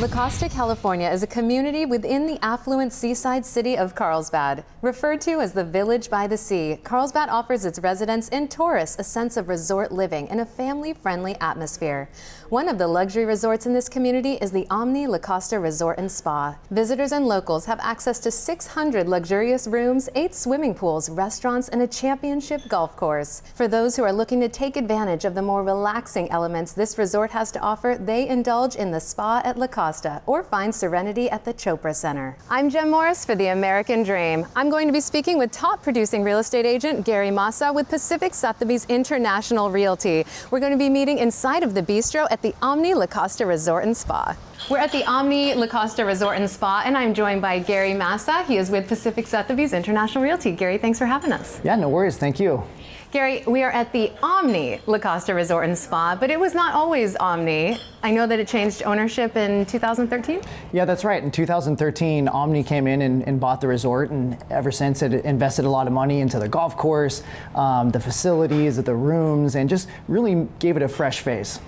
La Costa, California is a community within the affluent seaside city of Carlsbad. Referred to as the Village by the Sea, Carlsbad offers its residents and tourists a sense of resort living in a family-friendly atmosphere. One of the luxury resorts in this community is the Omni La Costa Resort and Spa. Visitors and locals have access to 600 luxurious rooms, 8 swimming pools, restaurants, and a championship golf course. For those who are looking to take advantage of the more relaxing elements this resort has to offer, they indulge in the spa at La Costa or find serenity at the Chopra Center. I'm Jem Morris for The American Dream. I'm going to be speaking with top producing real estate agent Gary Massa with Pacific Sotheby's International Realty. We're going to be meeting inside of the bistro at the Omni La Costa Resort and Spa. We're at the Omni La Costa Resort and Spa, and I'm joined by Gary Massa. He is with Pacific Sotheby's International Realty. Gary, thanks for having us. Yeah, no worries. Thank you. Gary, we are at the Omni La Costa Resort and Spa, but it was not always Omni. I know that it changed ownership in 2013? Yeah, that's right. In 2013, Omni came in and bought the resort, and ever since it invested a lot of money into the golf course, the facilities, the rooms, and just really gave it a fresh face.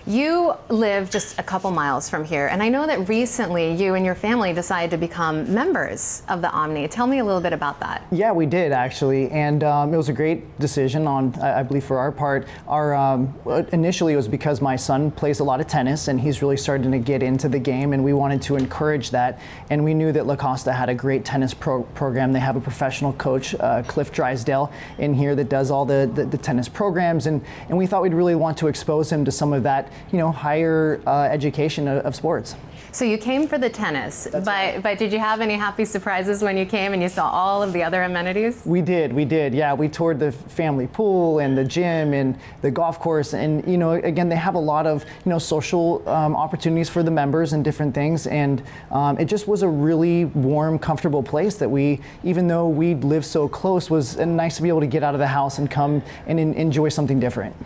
You live just a couple miles from here, and I know that recently you and your family decided to become members of the Omni. Tell me a little bit about that. Yeah, we did actually, and it was a great decision on, I believe, for our part. Initially it was because my son plays a lot of tennis, and he's really starting to get into the game, and we wanted to encourage that. And we knew that La Costa had a great tennis program. They have a professional coach, Cliff Drysdale, in here that does all the tennis programs, and we thought we'd really want to expose him to some of that, higher education of sports. So you came for the tennis, but did you have any happy surprises when you came and you saw all of the other amenities? We did. Yeah, we toured the family pool and the gym and the golf course, and again, they have a lot of social opportunities for the members and different things, and it just was a really warm, comfortable place that even though we live so close, was nice to be able to get out of the house and come and enjoy something different.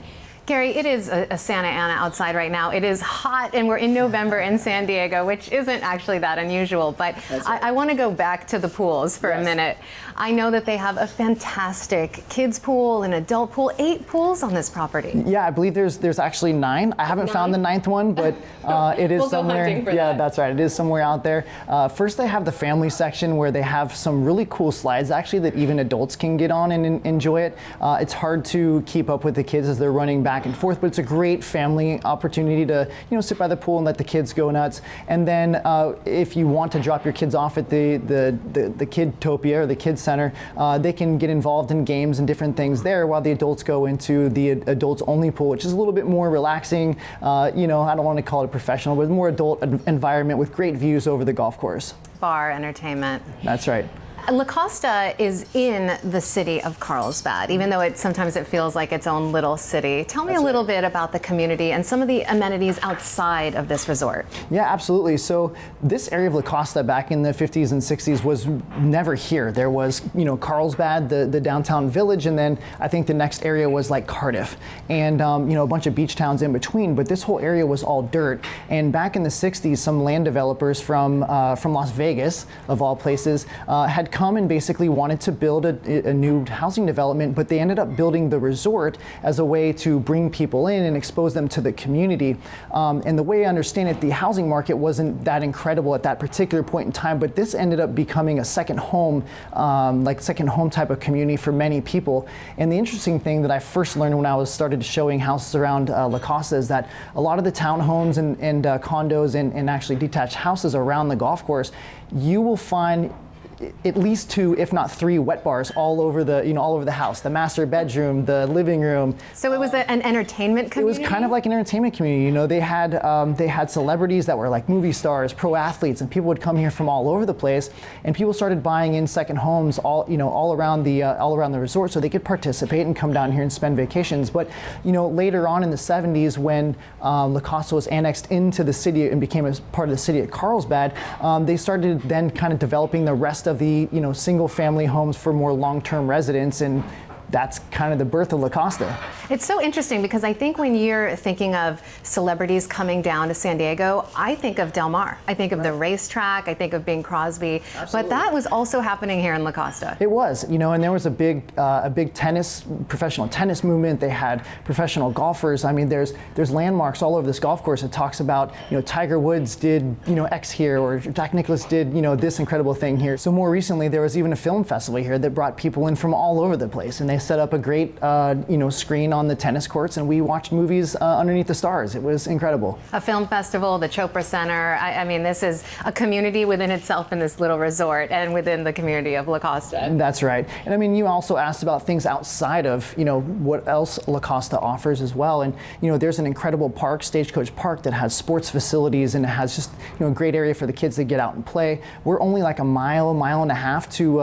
Gary, it is a Santa Ana outside right now. It is hot, and we're in November in San Diego, which isn't actually that unusual, but I want to go back to the pools for a minute. I know that they have a fantastic kids pool, an adult pool, 8 pools on this property. Yeah, I believe there's actually 9. I haven't found the 9th one, but it is we'll somewhere. Go hunting for yeah, that. That's right. It is somewhere out there. First, they have the family section where they have some really cool slides, actually, that even adults can get on and enjoy it. It's hard to keep up with the kids as they're running back and forth, but it's a great family opportunity to sit by the pool and let the kids go nuts. And then if you want to drop your kids off at the Kidtopia or the Kids Center, they can get involved in games and different things there while the adults go into the adults only pool, which is a little bit more relaxing. I don't want to call it professional, but more adult environment with great views over the golf course. Bar entertainment. That's right. La Costa is in the city of Carlsbad, even though sometimes it feels like its own little city. Tell me a little bit about the community and some of the amenities outside of this resort. Yeah, absolutely. So this area of La Costa back in the 50s and 60s was never here. There was, Carlsbad, the downtown village, and then I think the next area was like Cardiff, and a bunch of beach towns in between. But this whole area was all dirt. And back in the 60s, some land developers from Las Vegas, of all places, had come and basically wanted to build a new housing development, but they ended up building the resort as a way to bring people in and expose them to the community. And the way I understand it, the housing market wasn't that incredible at that particular point in time, but this ended up becoming a second home, second home type of community for many people. And the interesting thing that I first learned when I started showing houses around La Costa is that a lot of the townhomes and condos and actually detached houses around the golf course, you will find at least 2, if not 3, wet bars all over the house. The master bedroom, the living room. So it was an entertainment community? It was kind of like an entertainment community. They had celebrities that were like movie stars, pro athletes, and people would come here from all over the place. And people started buying in second homes all around the resort, so they could participate and come down here and spend vacations. But later on in the 70s, when La Costa was annexed into the city and became a part of the city of Carlsbad, they started then kind of developing the rest of the single family homes for more long-term residents, and that's kind of the birth of La Costa. It's so interesting because I think when you're thinking of celebrities coming down to San Diego, I think of Del Mar. I think of the racetrack. I think of Bing Crosby. Absolutely. But that was also happening here in La Costa. It was, and there was a big professional tennis movement. They had professional golfers. I mean, there's landmarks all over this golf course. It talks about, Tiger Woods did, X here, or Jack Nicklaus did, this incredible thing here. So more recently, there was even a film festival here that brought people in from all over the place, and they set up a great, screen on the tennis courts, and we watched movies underneath the stars. It was incredible. A film festival, the Chopra Center. I mean, this is a community within itself in this little resort and within the community of La Costa. That's right. And I mean, you also asked about things outside of, what else La Costa offers as well. And, there's an incredible park, Stagecoach Park, that has sports facilities, and it has just, a great area for the kids to get out and play. We're only like a mile and a half to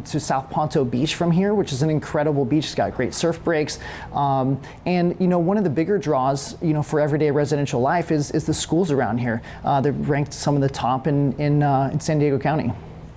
South Ponto Beach from here, which is an incredible beach. It's got great surf breaks. And, one of the bigger draws, for everyday residential life is the schools around here. They're ranked some of the top in San Diego County.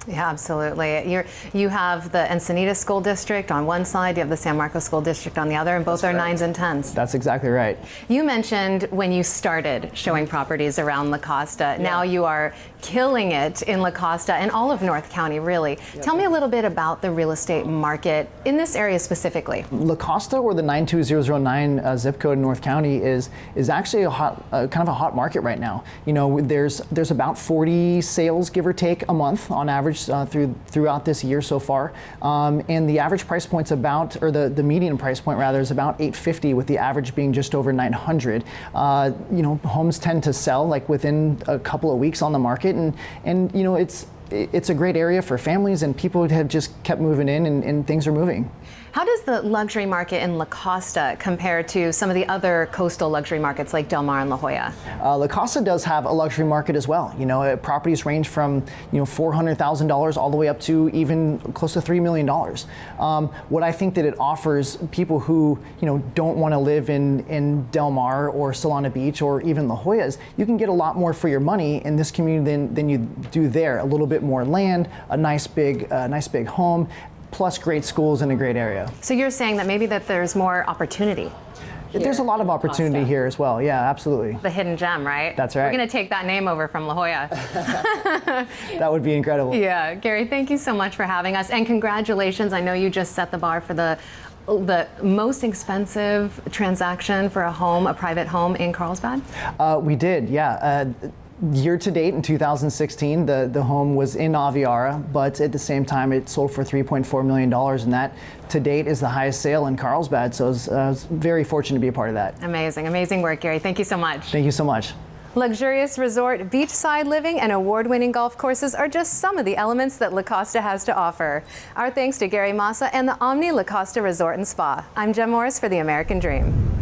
Yeah, absolutely. You have the Encinitas School District on one side, you have the San Marcos School District on the other, and both are 9s and 10s. That's exactly right. You mentioned when you started showing properties around La Costa. Yeah. Now you are killing it in La Costa and all of North County, really. Yeah. Tell me a little bit about the real estate market in this area specifically. La Costa, or the 92009 zip code in North County, is actually kind of a hot market right now. There's about 40 sales, give or take, a month on average throughout this year so far, and the average price point's or the median price point rather, is about $850, with the average being just over $900. Homes tend to sell like within a couple of weeks on the market, and it's a great area for families, and people have just kept moving in, and things are moving. How does the luxury market in La Costa compare to some of the other coastal luxury markets like Del Mar and La Jolla? La Costa does have a luxury market as well. Properties range from $400,000 all the way up to even close to $3 million. What I think that it offers people who don't want to live in Del Mar or Solana Beach or even La Jolla is you can get a lot more for your money in this community than you do there. A little bit more land, a nice big home, plus great schools in a great area. So you're saying that maybe that there's more opportunity. There's a lot of opportunity here as well. Yeah, absolutely. The hidden gem, right? That's right. We're going to take that name over from La Jolla. That would be incredible. Yeah, Gary, thank you so much for having us, and congratulations. I know you just set the bar for the most expensive transaction for a private home in Carlsbad. We did, yeah. Year to date in 2016, the home was in Aviara, but at the same time it sold for $3.4 million, and that to date is the highest sale in Carlsbad, so I was very fortunate to be a part of that. Amazing, amazing work, Gary. Thank you so much. Thank you so much. Luxurious resort, beachside living, and award-winning golf courses are just some of the elements that La Costa has to offer. Our thanks to Gary Massa and the Omni La Costa Resort and Spa. I'm Jem Morris for The American Dream.